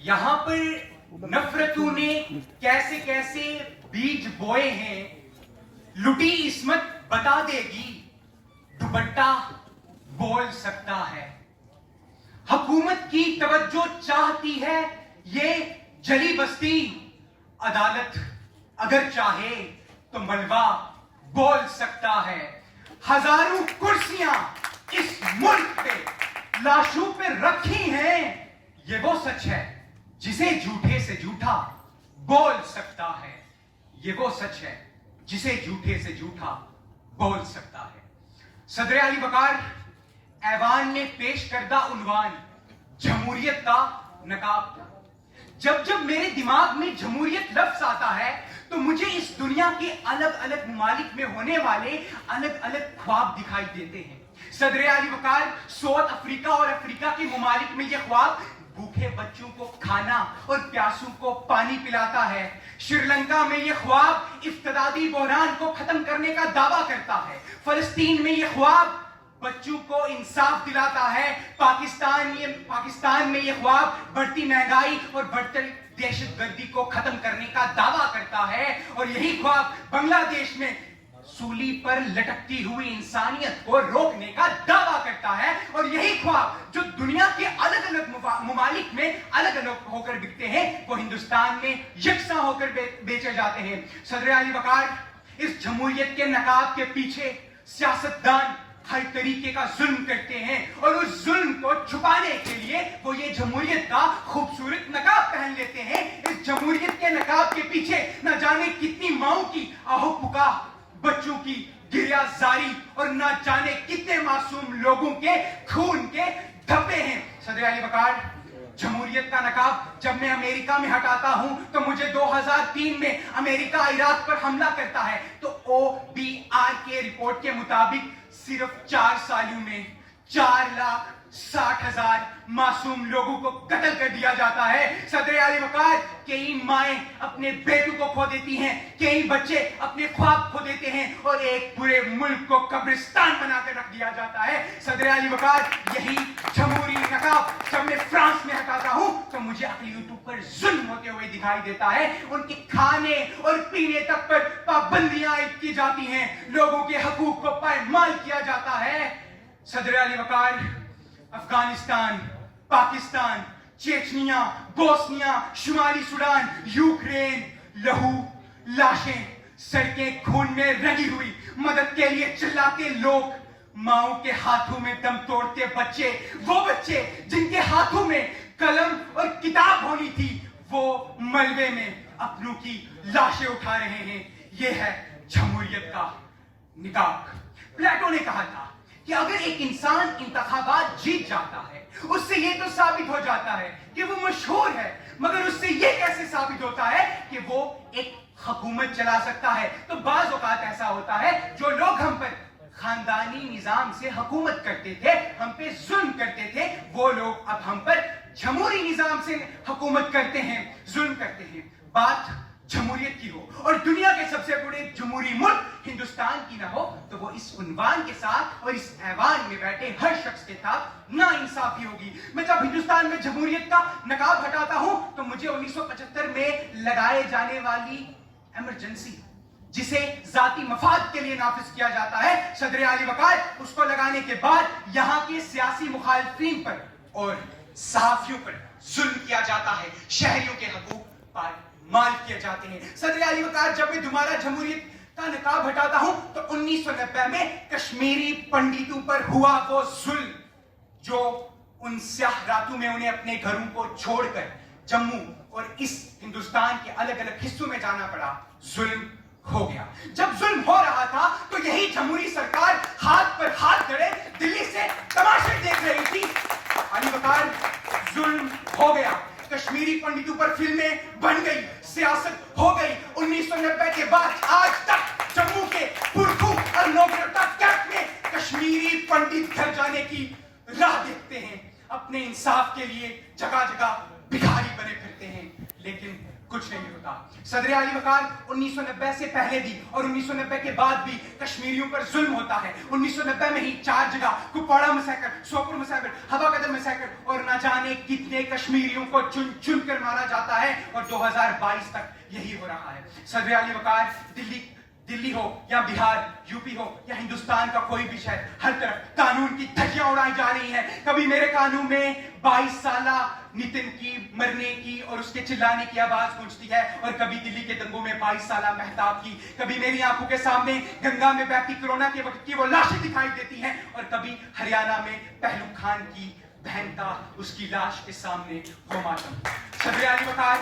یہاں پر نفرتوں نے کیسے کیسے بیج بوئے ہیں، لٹی عصمت بتا دے گی، دوپٹہ بول سکتا ہے۔ حکومت کی توجہ چاہتی ہے یہ جلی بستی، عدالت اگر چاہے تو ملبہ بول سکتا ہے۔ ہزاروں کرسیاں اس ملک پہ لاشوں پہ رکھی ہیں، یہ وہ سچ ہے جسے جھوٹے سے جھوٹا بول سکتا ہے۔ یہ وہ سچ ہے جسے جھوٹے سے جھوٹا بول سکتا ہے۔ صدر علی وقار ایوان نے پیش کردہ عنوان جمہوریت کا نقاب تھا۔ جب جب میرے دماغ میں جمہوریت لفظ آتا ہے تو مجھے اس دنیا کے الگ الگ ممالک میں ہونے والے الگ الگ خواب دکھائی دیتے ہیں۔ صدر علی وقار ساؤتھ افریقہ اور افریقہ کے ممالک میں یہ خواب بھوکے بچوں کو کھانا اور پیاسوں کو پانی پلاتا ہے۔ سری لنکا میں یہ خواب افتراضی بحران کو ختم کرنے کا دعویٰ کرتا ہے۔ فلسطین میں یہ خواب بچوں کو انصاف دلاتا ہے۔ پاکستان میں یہ خواب بڑھتی مہنگائی اور بڑھتی دہشت گردی کو ختم کرنے کا دعویٰ کرتا ہے۔ اور یہی خواب بنگلہ دیش میں سولی پر لٹکتی ہوئی انسانیت کو روکنے کا دعویٰ کرتا ہے۔ اور یہی خواب جو دنیا کے الگ الگ ممالک میں الگ الگ ہو کر بکتے ہیں وہ ہندوستان میں یکساں ہو کر بیچے جاتے ہیں۔ صدر علی وقار اس جمہوریت کے نقاب کے پیچھے سیاستدان ہر طریقے کا ظلم کرتے ہیں، اور اس ظلم کو چھپانے کے لیے وہ یہ جمہوریت کا خوبصورت نقاب پہن لیتے ہیں۔ اس جمہوریت کے نقاب کے پیچھے نہ جانے کتنی ماؤں کی آہو پکار، بچوں کی گریہ زاری اور نہ جانے کتنے معصوم لوگوں کے خون کے دھبے ہیں۔ صدر علی وقار جمہوریت کا نقاب جب میں امریکہ میں ہٹاتا ہوں تو مجھے 2003 میں امریکہ عراق پر حملہ کرتا ہے تو OBR کے رپورٹ کے مطابق صرف 4 سالوں میں 4,60,000 معصوم لوگوں کو قتل کر دیا جاتا ہے۔ صدر علی وقار کئی مائیں اپنے بیٹوں کو کھو دیتی ہیں، کئی بچے اپنے خواب کھو دیتے ہیں اور ایک پورے ملک کو قبرستان بنا کر رکھ دیا جاتا ہے۔ صدر علی وقار یہی جمہوری نقاب جب میں فرانس میں ہٹاتا ہوں تو مجھے اقلیتوں پر ظلم ہوتے ہوئے دکھائی دیتا ہے۔ ان کے کھانے اور پینے تک پر پابندیاں عائد کی جاتی ہیں، لوگوں کے حقوق کو پائمال کیا جاتا ہے۔ صدر علی وقار افغانستان، پاکستان، چیچنیا، بوسنیا، شمالی سوڈان، یوکرین، لہو، لاشیں، سڑکیں خون میں رنگی ہوئی، مدد کے لیے چلاتے لوگ، ماؤں کے ہاتھوں میں دم توڑتے بچے، وہ بچے جن کے ہاتھوں میں قلم اور کتاب ہونی تھی وہ ملبے میں اپنوں کی لاشیں اٹھا رہے ہیں۔ یہ ہے جمہوریت کا نقاب۔ پلیٹو نے کہا تھا کہ اگر ایک انسان انتخابات جیت جاتا ہے اس سے یہ تو ثابت ہو جاتا ہے کہ وہ مشہور ہے، مگر اس سے یہ کیسے ثابت ہوتا ہے کہ وہ ایک حکومت چلا سکتا ہے؟ تو بعض اوقات ایسا ہوتا ہے جو لوگ ہم پر خاندانی نظام سے حکومت کرتے تھے، ہم پہ ظلم کرتے تھے، وہ لوگ اب ہم پر جمہوری نظام سے حکومت کرتے ہیں، ظلم کرتے ہیں۔ بات جمہوریت کی ہو اور دنیا کے سب سے بڑے جمہوری ملک ہندوستان کی نہ ہو تو وہ اس عنوان کے ساتھ اور اس ایوان میں بیٹھے ہر شخص کے ساتھ نا انصافی ہوگی۔ میں جب ہندوستان میں جمہوریت کا نقاب ہٹاتا ہوں تو مجھے 1975 میں لگائے جانے والی ایمرجنسی جسے ذاتی مفاد کے لیے نافذ کیا جاتا ہے، صدر علی وقار اس کو لگانے کے بعد یہاں کے سیاسی مخالفین پر اور صحافیوں پر ظلم کیا جاتا ہے، شہریوں کے حقوق پر مال کیے جاتے ہیں۔ صدر علی وقار جب میں دوبارہ جمہوریت کا نقاب ہٹاتا ہوں تو 1990 میں کشمیری پنڈتوں پر ہوا وہ ظلم جو ان سیاہ راتوں میں انہیں اپنے گھروں کو چھوڑ کر جموں اور اس ہندوستان کے الگ الگ حصوں میں جانا پڑا، ظلم ہو گیا۔ جب ظلم ہو رہا تھا تو یہی جمہوری سرکار ہاتھ پر ہاتھ دھرے دلی سے تماشے دیکھ رہی تھی۔ علی وقار ظلم ہو گیا، کشمیری پنڈتوں پر فلمیں بن گئی، سیاست ہو گئی۔ 1990 کے بعد آج تک جموں کے پرکھو اور نوگرتا کیمپ میں کشمیری پنڈت گھر جانے کی راہ دیکھتے ہیں، اپنے انصاف کے لیے جگہ جگہ بھکاری بنے پھرتے ہیں، لیکن کچھ نہیں ہوتا. صدر اعلی وقار 1990 سے پہلے بھی اور 1990 کے بعد بھی کشمیریوں پر ظلم ہوتا ہے. 1990 میں ہی 4 جگہ کپواڑہ مسیکر, سوپور مسیکر, ہوا قدر مسیکر اور نہ جانے کتنے کشمیریوں کو چن چن کر مارا جاتا ہے, اور 2022 تک یہی ہو رہا ہے. صدر اعلی وقار دلی ہو یا بہار, یو پی ہو یا ہندوستان کا کوئی بھی شہر, ہر طرف قانون کی دھجیاں اڑائی جا رہی ہیں. کبھی میرے کانوں میں 22 سالہ نتن کی مرنے کی اور اس کے چلانے کی آواز گونجتی ہے, اور کبھی دلی کے دنگوں میں 22 سالہ مہتاب کی, کبھی میری آنکھوں کے سامنے گنگا میں بہتی کورونا کے وقت کی وہ لاشیں دکھائی دیتی ہیں, اور کبھی ہریانہ میں پہلو خان کی بہن کا اس کی لاش کے سامنے وہ ماتم. صدر اعلی وقار,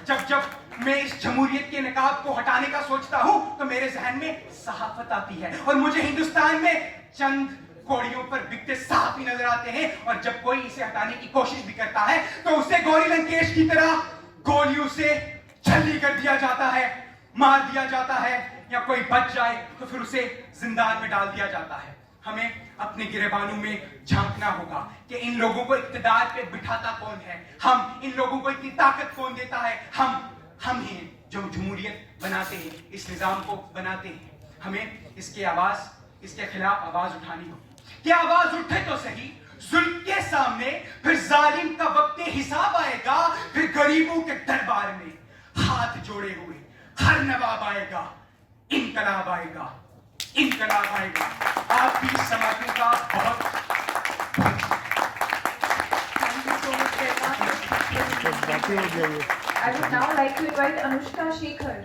جب میں اس جمہوریت کے نقاب کو ہٹانے کا سوچتا ہوں تو میرے ذہن میں صحافت آتی ہے, اور مجھے ہندوستان میں چند کوڑیوں پر بکتے صحافی نظر آتے ہیں, اور جب کوئی اسے ہٹانے کی کوشش بھی کرتا ہے تو اسے گوری لنکیش کی طرح گولیوں سے چھلی کر دیا جاتا ہے, مار دیا جاتا ہے, یا کوئی بچ جائے تو پھر اسے زندان میں ڈال دیا جاتا ہے. ہمیں اپنے گریبانوں میں جھانکنا ہوگا کہ ان لوگوں کو اقتدار پہ بٹھاتا کون ہے, ہم ان لوگوں کو اتنی طاقت کون دیتا ہے. ہم ہیں جو جمہوریت بناتے ہیں, اس نظام کو بناتے ہیں. ہمیں اس کے خلاف آواز اٹھانی ہوگی. کیا آواز اٹھے تو صحیح, ظلم کے سامنے پھر ظالم کا وقت حساب آئے گا, پھر غریبوں کے دربار میں ہاتھ جوڑے ہوئے ہر نواب آئے گا, انقلاب آئے گا, انقلاب آئے گا. آپ بھی سماجوں کا بہت I would now like to invite Anushka Shekhar.